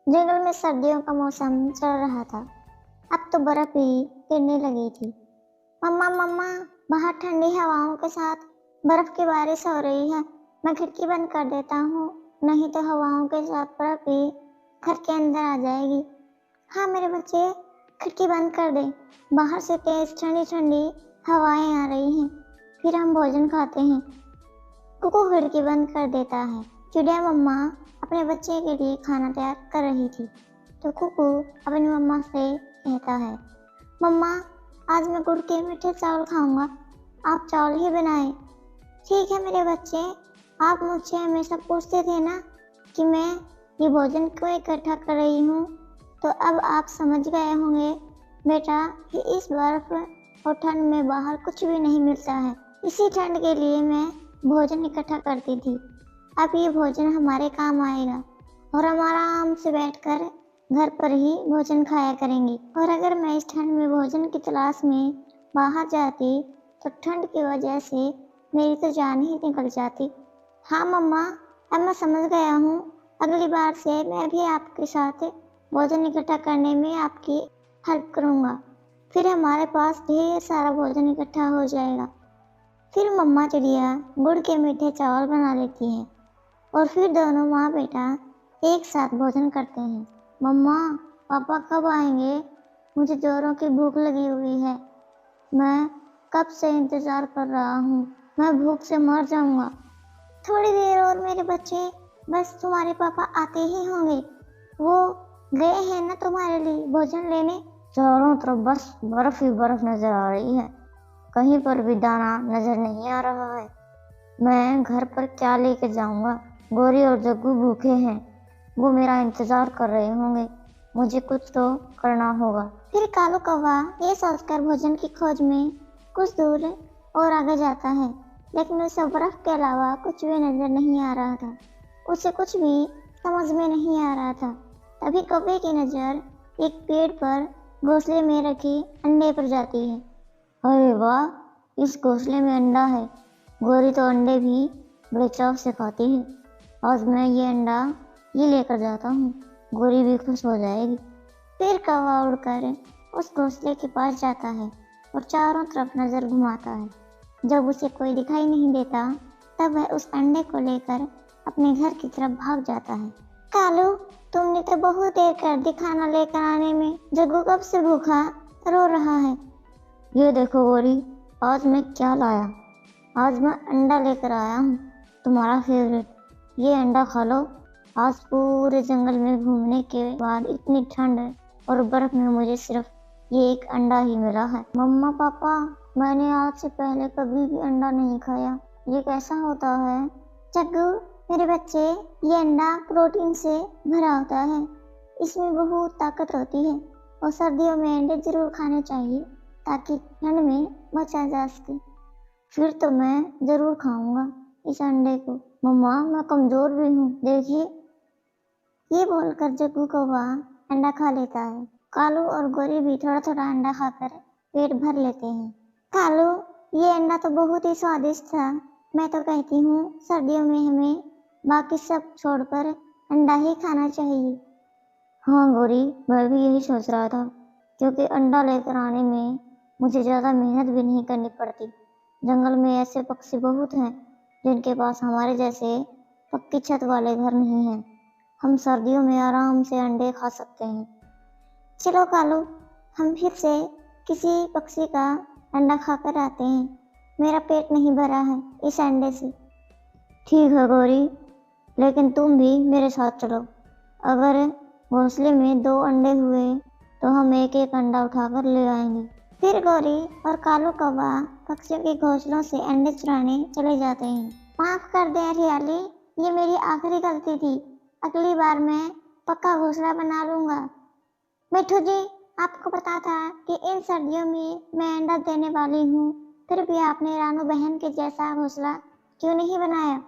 जंगल में सर्दियों का मौसम चल रहा था। अब तो बर्फ भी गिरने लगी थी। मम्मा मम्मा, बाहर ठंडी हवाओं के साथ बर्फ की बारिश हो रही है। मैं खिड़की बंद कर देता हूँ, नहीं तो हवाओं के साथ बर्फ भी घर के अंदर आ जाएगी। हाँ मेरे बच्चे, खिड़की बंद कर दे। बाहर से तेज ठंडी ठंडी हवाएं आ रही हैं। फिर हम भोजन खाते हैं। कुकू खिड़की बंद कर देता है। चिड़िया मम्मा अपने बच्चे के लिए खाना तैयार कर रही थी, तो कुकू अपनी मम्मा से कहता है, मम्मा आज मैं गुड़ के मीठे चावल खाऊंगा, आप चावल ही बनाएं। ठीक है मेरे बच्चे, आप मुझसे हमेशा पूछते थे ना कि मैं ये भोजन क्यों इकट्ठा कर रही हूँ, तो अब आप समझ गए होंगे बेटा कि इस बर्फ और ठंड में बाहर कुछ भी नहीं मिलता है। इसी ठंड के लिए मैं भोजन इकट्ठा करती थी। अब ये भोजन हमारे काम आएगा और हम आराम से बैठकर घर पर ही भोजन खाया करेंगे। और अगर मैं इस ठंड में भोजन की तलाश में बाहर जाती तो ठंड की वजह से मेरी तो जान ही निकल जाती। हाँ मम्मा, अब मैं समझ गया हूँ। अगली बार से मैं भी आपके साथ भोजन इकट्ठा करने में आपकी हेल्प करूँगा। फिर हमारे पास ढेर सारा भोजन इकट्ठा हो जाएगा। फिर मम्मा चिड़िया गुड़ के मीठे चावल बना लेती हैं और फिर दोनों माँ बेटा एक साथ भोजन करते हैं। मम्मा, पापा कब आएंगे? मुझे जोरों की भूख लगी हुई है। मैं कब से इंतजार कर रहा हूँ। मैं भूख से मर जाऊंगा। थोड़ी देर और मेरे बच्चे, बस तुम्हारे पापा आते ही होंगे। वो गए हैं ना तुम्हारे लिए भोजन लेने। चारों तरफ बस बर्फ ही बर्फ नजर आ रही है, कहीं पर भी दाना नजर नहीं आ रहा है। मैं घर पर क्या लेके जाऊंगा? गोरी और जग्गू भूखे हैं, वो मेरा इंतजार कर रहे होंगे। मुझे कुछ तो करना होगा। फिर कालू कौवा ये सोचकर भोजन की खोज में कुछ दूर और आगे जाता है, लेकिन उसे बर्फ के अलावा कुछ भी नजर नहीं आ रहा था। उसे कुछ भी समझ में नहीं आ रहा था। तभी कौवे की नजर एक पेड़ पर घोंसले में रखी अंडे पर जाती है। अरे वाह, इस घोंसले में अंडा है। गोरी तो अंडे भी बड़े चाव से खाती है। आज मैं ये अंडा ये लेकर जाता हूँ, गोरी भी खुश हो जाएगी। फिर कौवा उड़कर उस घोंसले के पास जाता है और चारों तरफ नजर घुमाता है। जब उसे कोई दिखाई नहीं देता तब वह उस अंडे को लेकर अपने घर की तरफ भाग जाता है। कालू, तुमने तो बहुत देर कर दी खाना लेकर आने में। जग्गू कब से भूखा रो रहा है। ये देखो गोरी, आज मैं क्या लाया। आज मैं अंडा लेकर आया हूँ, तुम्हारा फेवरेट। ये अंडा खा लो। आज पूरे जंगल में घूमने के बाद इतनी ठंड और बर्फ में मुझे सिर्फ ये एक अंडा ही मिला है। मम्मा पापा, मैंने आज से पहले कभी भी अंडा नहीं खाया, ये कैसा होता है? जग्गू मेरे बच्चे, ये अंडा प्रोटीन से भरा होता है, इसमें बहुत ताकत होती है और सर्दियों में अंडे जरूर खाने चाहिए ताकि ठंड में बचा जा सके। फिर तो मैं जरूर खाऊंगा इस अंडे को। मम्मा, मैं कमजोर भी हूँ, देखिए। ये बोलकर जग्गू कौवा अंडा खा लेता है। कालू और गोरी भी थोड़ा थोड़ा अंडा खाकर पेट भर लेते हैं। कालू, ये अंडा तो बहुत ही स्वादिष्ट था। मैं तो कहती हूँ सर्दियों में हमें बाकी सब छोड़कर अंडा ही खाना चाहिए। हाँ गोरी, मैं भी यही सोच रहा था, क्योंकि अंडा लेकर आने में मुझे ज़्यादा मेहनत भी नहीं करनी पड़ती। जंगल में ऐसे पक्षी बहुत हैं जिनके पास हमारे जैसे पक्की छत वाले घर नहीं हैं। हम सर्दियों में आराम से अंडे खा सकते हैं। चलो कालू, हम फिर से किसी पक्षी का अंडा खाकर आते हैं। मेरा पेट नहीं भरा है इस अंडे से। ठीक है गौरी, लेकिन तुम भी मेरे साथ चलो। अगर घोंसले में 2 अंडे हुए तो हम एक एक अंडा उठाकर ले आएंगे। फिर गौरी और कालू कौवा पक्षियों के घोंसलों से अंडे चुराने चले जाते हैं। माफ कर दे हरियाली, ये मेरी आखिरी गलती थी। अगली बार मैं पक्का घोंसला बना लूंगा। मिठू जी, आपको पता था कि इन सर्दियों में मैं अंडा देने वाली हूँ, फिर भी आपने रानू बहन के जैसा घोंसला क्यों नहीं बनाया?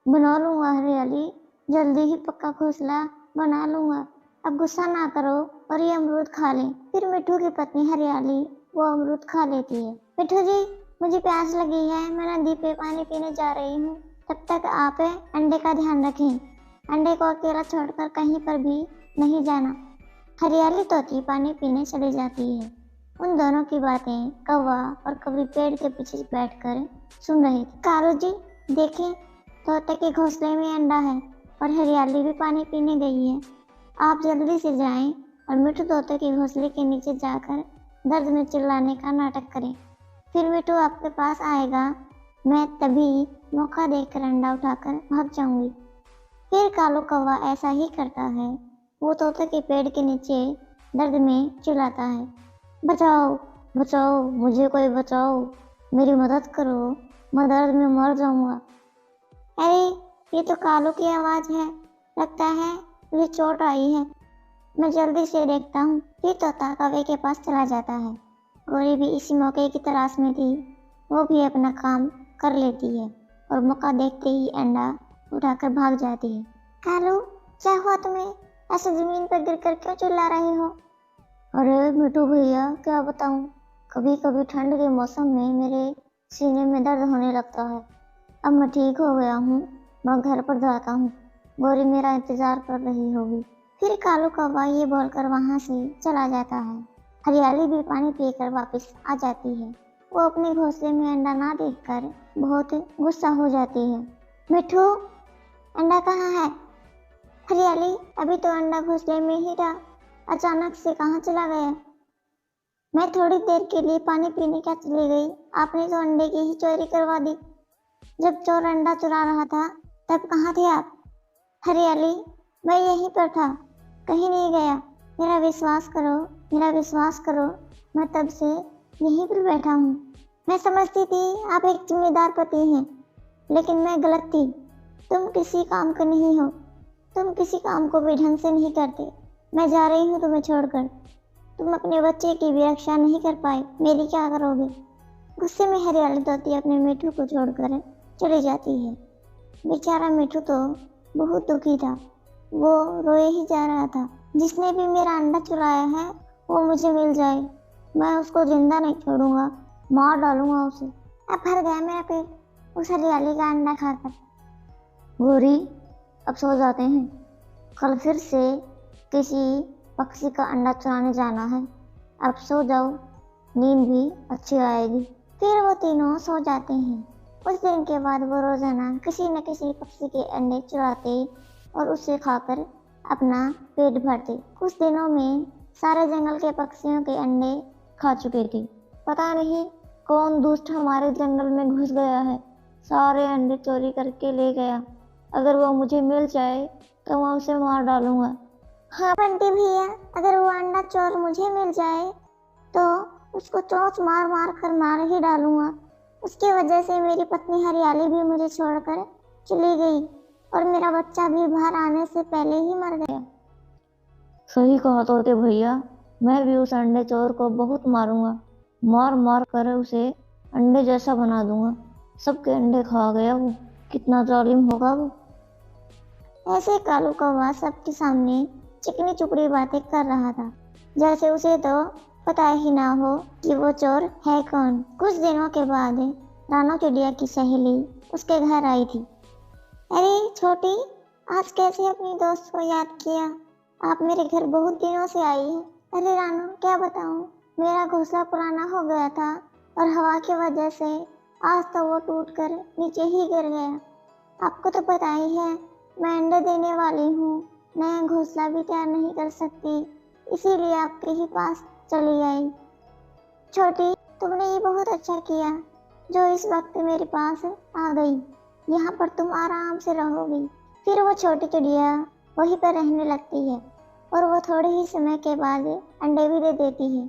बना लूंगा हरियाली, जल्दी ही पक्का घोंसला बना लूंगा। अब गुस्सा ना करो और ये अमरूद खा लें। फिर मिठू की पत्नी हरियाली वो अमरूद खा लेती है। मिठू जी, मुझे प्यास लगी है, मैं नदी पे पानी पीने जा रही हूँ, तब तक आप अंडे का ध्यान रखें। अंडे को अकेला छोड़कर कहीं पर भी नहीं जाना। हरियाली तोती पानी पीने चली जाती है। उन दोनों की बातें कौवा और कौवी पेड़ के पीछे बैठकर सुन रहे थे। कालू जी देखें, तोते के घोंसले में अंडा है और हरियाली भी पानी पीने गई है। आप जल्दी से जाएं और मिठू तोते के घोंसले के नीचे जाकर दर्द में चिल्लाने का नाटक करें। फिर मिठू आपके पास आएगा। मैं तभी मौका देखकर अंडा उठाकर भाग जाऊंगी। फिर कालू कौवा ऐसा ही करता है। वो तोते के पेड़ के नीचे दर्द में चिल्लाता है, बचाओ बचाओ, मुझे कोई बचाओ, मेरी मदद करो, मैं दर्द में मर जाऊंगा। अरे ये तो कालू की आवाज़ है, लगता है मुझे चोट आई है। मैं जल्दी से देखता हूँ। फिर तोता कौवे के पास चला जाता है। गोरी भी इसी मौके की तलाश में थी। वो भी अपना काम कर लेती है और मौका देखते ही अंडा उठाकर भाग जाती है। कालू, क्या हुआ तुम्हें? ऐसे जमीन पर गिरकर क्यों चिल्ला रहे हो? अरे मिठू भैया, क्या बताऊं, कभी कभी ठंड के मौसम में मेरे सीने में दर्द होने लगता है। अब मैं ठीक हो गया हूँ, मैं घर पर जाता हूँ। गोरी मेरा इंतजार कर रही होगी। फिर कालू कौवा ये बोलकर वहाँ से चला जाता है। हरियाली भी पानी पीकर वापस आ जाती है। वो अपने घोंसले में अंडा ना देखकर बहुत गुस्सा हो जाती है। मिठू, अंडा कहाँ है? हरियाली, अभी तो अंडा घोंसले में ही था, अचानक से कहाँ चला गया? मैं थोड़ी देर के लिए पानी पीने क्या चली गई, आपने तो अंडे की ही चोरी करवा दी। जब चोर अंडा चुरा रहा था तब कहाँ थे आप? हरियाली, मैं यहीं पर था, कहीं नहीं गया। मेरा विश्वास करो, मेरा विश्वास करो, मैं तब से यहीं पर बैठा हूँ। मैं समझती थी आप एक जिम्मेदार पति हैं, लेकिन मैं गलत थी। तुम किसी काम के नहीं हो, तुम किसी काम को भी ढंग से नहीं करते। मैं जा रही हूँ तुम्हें छोड़कर। तुम अपने बच्चे की भी रक्षा नहीं कर पाए, मेरी क्या करोगे? गुस्से में हरियाली तोती अपने मिठू को छोड़कर चली जाती है। बेचारा मिठू तो बहुत दुखी था। वो रोए ही जा रहा था। जिसने भी मेरा अंडा चुराया है वो मुझे मिल जाए, मैं उसको जिंदा नहीं छोड़ूंगा, मार डालूंगा उसे। अब भर गया मेरा पेट उस हरियाली का अंडा खाकर। गोरी, अब सो जाते हैं, कल फिर से किसी पक्षी का अंडा चुराने जाना है। अब सो जाओ, नींद भी अच्छी आएगी। फिर वो तीनों सो जाते हैं। उस दिन के बाद वो रोजाना किसी न किसी पक्षी के अंडे चुराते और उसे खाकर अपना पेट भरते। कुछ दिनों में सारे जंगल के पक्षियों के अंडे खा चुके थे। पता नहीं कौन दुष्ट हमारे जंगल में घुस गया है, सारे अंडे चोरी करके ले गया। अगर वो मुझे मिल जाए तो मैं उसे मार डालूंगा। हाँ बंटी भैया, अगर वो अंडा चोर मुझे मिल जाए तो उसको चोंच मार मार कर मार ही डालूंगा। उसकी वजह से मेरी पत्नी हरियाली भी मुझे छोड़कर चली गई और मेरा बच्चा भी बाहर आने से पहले ही मर गया। सही कहा तोते भैया, मैं भी उस अंडे चोर को बहुत मारूंगा, मार मार कर उसे अंडे जैसा बना दूंगा। सबके अंडे खा गया वो, कितना जालिम होगा वो। ऐसे कालू कौवा सबके सामने चिकनी चुपड़ी बातें कर रहा था, जैसे उसे तो पता ही ना हो कि वो चोर है कौन। कुछ दिनों के बाद रानू चिड़िया की सहेली उसके घर आई थी। अरे छोटी, आज कैसे अपनी दोस्त को याद किया? आप मेरे घर बहुत दिनों से आई हैं। अरे रानू, क्या बताऊं, मेरा घोंसला पुराना हो गया था और हवा की वजह से आज तो वो टूटकर नीचे ही गिर गया। आपको तो पता ही है मैं अंडे देने वाली हूँ, नया घोंसला भी तैयार नहीं कर सकती, इसीलिए आपके ही पास चली आई। छोटी, तुमने ये बहुत अच्छा किया जो इस वक्त मेरे पास आ गई। यहाँ पर तुम आराम से रहोगी। फिर वो छोटी चिड़िया वहीं पर रहने लगती है और वो थोड़े ही समय के बाद अंडे भी दे देती है।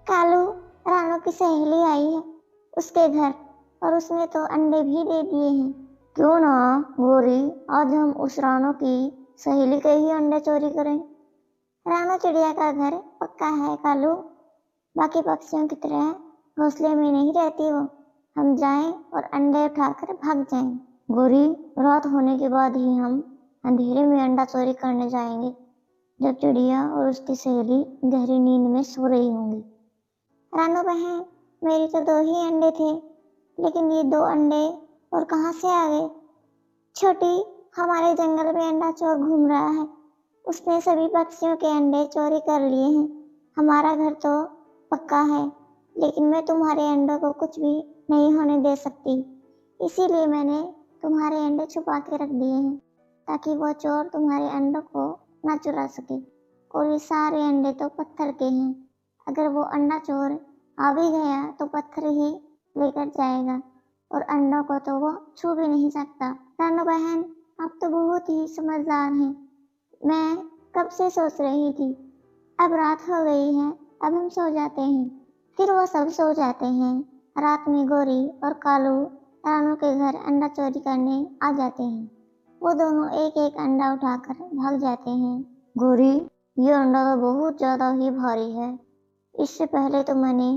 कालू, रानू की सहेली आई है उसके घर और उसने तो अंडे भी दे दिए हैं। क्यों ना गोरी, आज हम उस रानू की सहेली के ही अंडे चोरी करें। रानू चिड़िया का घर पक्का है कालू, बाकी पक्षियों की तरह घोंसले में नहीं रहती वो। हम जाएं और अंडे उठाकर भाग जाएं। गोरी, रात होने के बाद ही हम अंधेरे में अंडा चोरी करने जाएंगे, जब चिड़िया और उसकी सहेली गहरी नींद में सो रही होंगी। रानू बहन, मेरे तो 2 ही अंडे थे, लेकिन ये 2 अंडे और कहाँ से आ गए? छोटी, हमारे जंगल में अंडा चोर घूम रहा है। उसने सभी पक्षियों के अंडे चोरी कर लिए हैं। हमारा घर तो पक्का है, लेकिन मैं तुम्हारे अंडों को कुछ भी नहीं होने दे सकती। इसीलिए मैंने तुम्हारे अंडे छुपा के रख दिए हैं, ताकि वो चोर तुम्हारे अंडों को ना चुरा सके। और ये सारे अंडे तो पत्थर के हैं। अगर वो अंडा चोर आ भी गया तो पत्थर ही लेकर जाएगा, और अंडों को तो वो छू भी नहीं सकता। रानू बहन, आप तो बहुत ही समझदार हैं। मैं कब से सोच रही थी। अब रात हो गई है, अब हम सो जाते हैं। फिर वो सब सो जाते हैं। रात में गोरी और कालू रानू के घर अंडा चोरी करने आ जाते हैं। वो दोनों एक एक अंडा उठाकर भाग जाते हैं। गोरी, ये अंडा तो बहुत ज्यादा ही भारी है। इससे पहले तो मैंने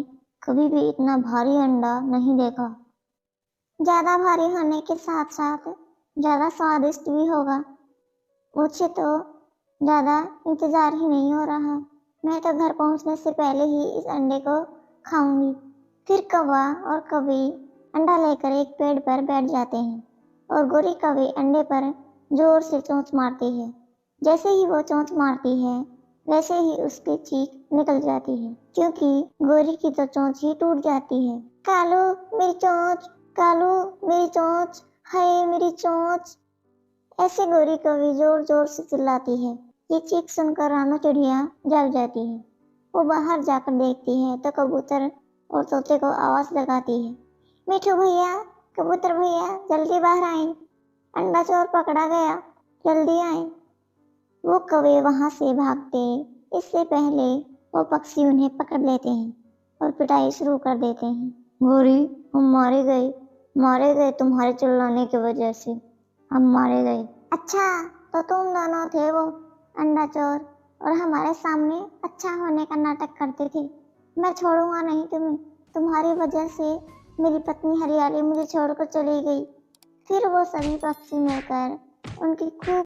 कभी भी इतना भारी अंडा नहीं देखा। ज्यादा भारी होने के साथ साथ ज्यादा स्वादिष्ट भी होगा। मुझे तो ज्यादा इंतजार ही नहीं हो रहा। मैं तो घर पहुंचने से पहले ही इस अंडे को खाऊंगी। फिर कौवा और कौवी अंडा लेकर एक पेड़ पर बैठ जाते हैं, और गोरी कौवी अंडे पर जोर से चोंच मारती है। जैसे ही वो चोंच मारती है, वैसे ही उसकी चीख निकल जाती है, क्योंकि गोरी की तो चोंच ही टूट जाती है। कालू मेरी चोंच, कालू मेरी चोंच, हाय मेरी चोंच, ऐसे गोरी कौवी जोर जोर से चिल्लाती है। ये चीख सुनकर रानू चिड़िया जग जाती है। वो बाहर जाकर देखती है तो कबूतर और तोते को आवाज लगाती है, मिठू भैया, कबूतर भैया, जल्दी बाहर आए, अंडा चोर पकड़ा गया, जल्दी आए। वो कौवे वहां से भागते इससे पहले वो पक्षी उन्हें पकड़ लेते हैं और पिटाई शुरू कर देते हैं। गोरी, हम मारे गए तुम्हारे चिल्लाने की वजह से, हम मारे गए। अच्छा, तो तुम दोनों थे वो अंडा चोर और हमारे सामने अच्छा होने का नाटक करते थे। मैं छोड़ूंगा नहीं तुम्हें। तुम्हारी वजह से मेरी पत्नी हरियाली मुझे छोड़कर चली गई। फिर वो सभी पक्षी मिलकर उनकी खूब